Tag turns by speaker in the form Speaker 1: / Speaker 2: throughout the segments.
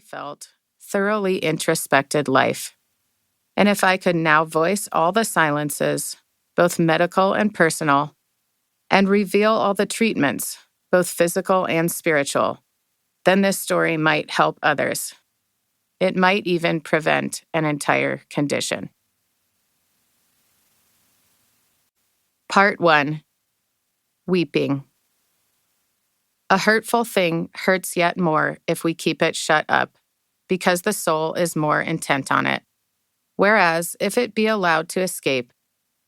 Speaker 1: felt, thoroughly introspected life. And if I could now voice all the silences, both medical and personal, and reveal all the treatments, both physical and spiritual, then this story might help others. It might even prevent an entire condition. Part 1. Weeping. A hurtful thing hurts yet more if we keep it shut up, because the soul is more intent on it. Whereas, if it be allowed to escape,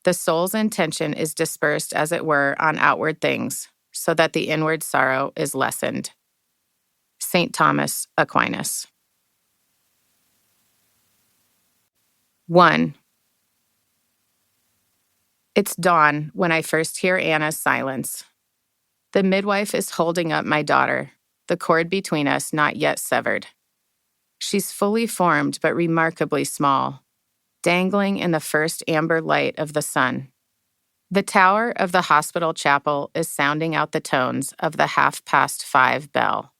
Speaker 1: the soul's intention is dispersed, as it were, on outward things, so that the inward sorrow is lessened. St. Thomas Aquinas. 1. It's dawn when I first hear Anna's silence. The midwife is holding up my daughter, the cord between us not yet severed. She's fully formed but remarkably small, dangling in the first amber light of the sun. The tower of the hospital chapel is sounding out the tones of the 5:30 bell.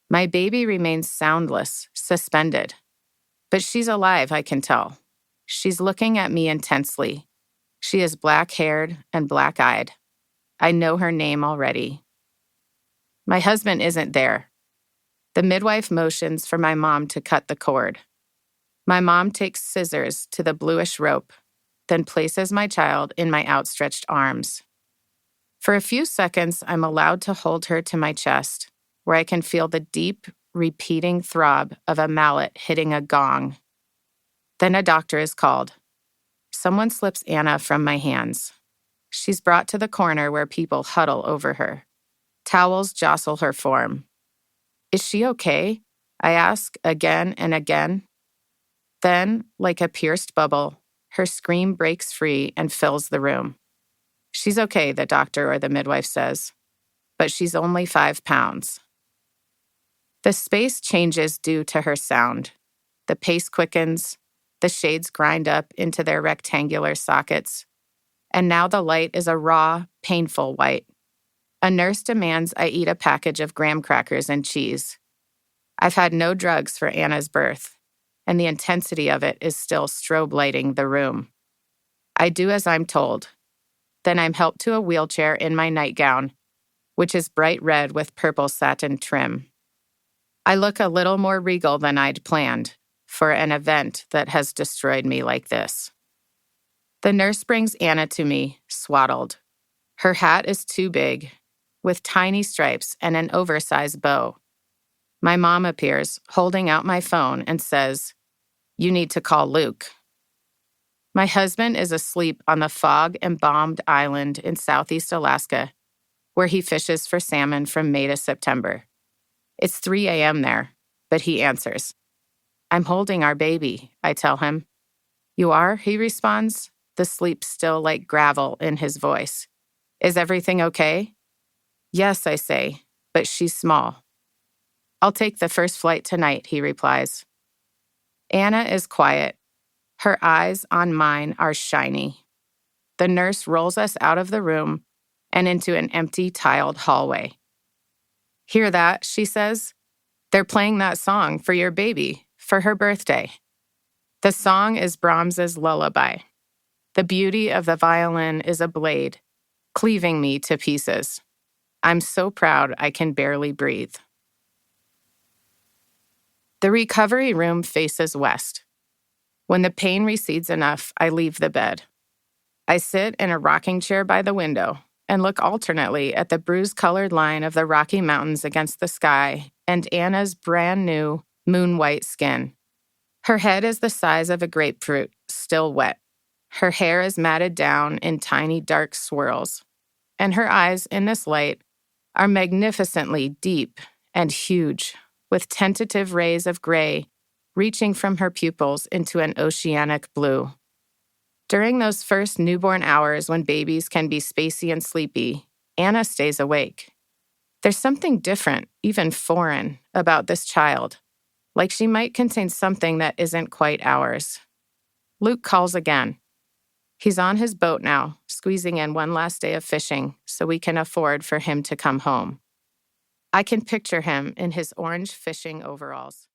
Speaker 1: My baby remains soundless, suspended. But she's alive, I can tell. She's looking at me intensely. She is black-haired and black-eyed. I know her name already. My husband isn't there. The midwife motions for my mom to cut the cord. My mom takes scissors to the bluish rope, then places my child in my outstretched arms. For a few seconds, I'm allowed to hold her to my chest, where I can feel the deep, repeating throb of a mallet hitting a gong. Then a doctor is called. Someone slips Anna from my hands. She's brought to the corner where people huddle over her. Towels jostle her form. Is she okay? I ask again and again. Then, like a pierced bubble, her scream breaks free and fills the room. She's okay, the doctor or the midwife says, but she's only 5 pounds. The space changes due to her sound. The pace quickens, the shades grind up into their rectangular sockets, and now the light is a raw, painful white. A nurse demands I eat a package of graham crackers and cheese. I've had no drugs for Anna's birth, and the intensity of it is still strobe lighting the room. I do as I'm told. Then I'm helped to a wheelchair in my nightgown, which is bright red with purple satin trim. I look a little more regal than I'd planned for an event that has destroyed me like this. The nurse brings Anna to me, swaddled. Her hat is too big, with tiny stripes and an oversized bow. My mom appears, holding out my phone, and says, "You need to call Luke." My husband is asleep on the fog-embalmed island in southeast Alaska, where he fishes for salmon from May to September. It's 3 a.m. there, but he answers. "I'm holding our baby," I tell him. "You are?" he responds, the sleep still like gravel in his voice. "Is everything okay?" "Yes," I say, "but she's small." "I'll take the first flight tonight," he replies. Anna is quiet. Her eyes on mine are shiny. The nurse rolls us out of the room and into an empty tiled hallway. "Hear that?" she says. "They're playing that song for your baby, for her birthday." The song is Brahms's Lullaby. The beauty of the violin is a blade, cleaving me to pieces. I'm so proud I can barely breathe. The recovery room faces west. When the pain recedes enough, I leave the bed. I sit in a rocking chair by the window and look alternately at the bruise-colored line of the Rocky Mountains against the sky and Anna's brand-new, moon-white skin. Her head is the size of a grapefruit, still wet. Her hair is matted down in tiny dark swirls, and her eyes, in this light, are magnificently deep and huge, with tentative rays of gray reaching from her pupils into an oceanic blue. During those first newborn hours when babies can be spacey and sleepy, Anna stays awake. There's something different, even foreign, about this child, like she might contain something that isn't quite ours. Luke calls again. He's on his boat now, squeezing in one last day of fishing so we can afford for him to come home. I can picture him in his orange fishing overalls.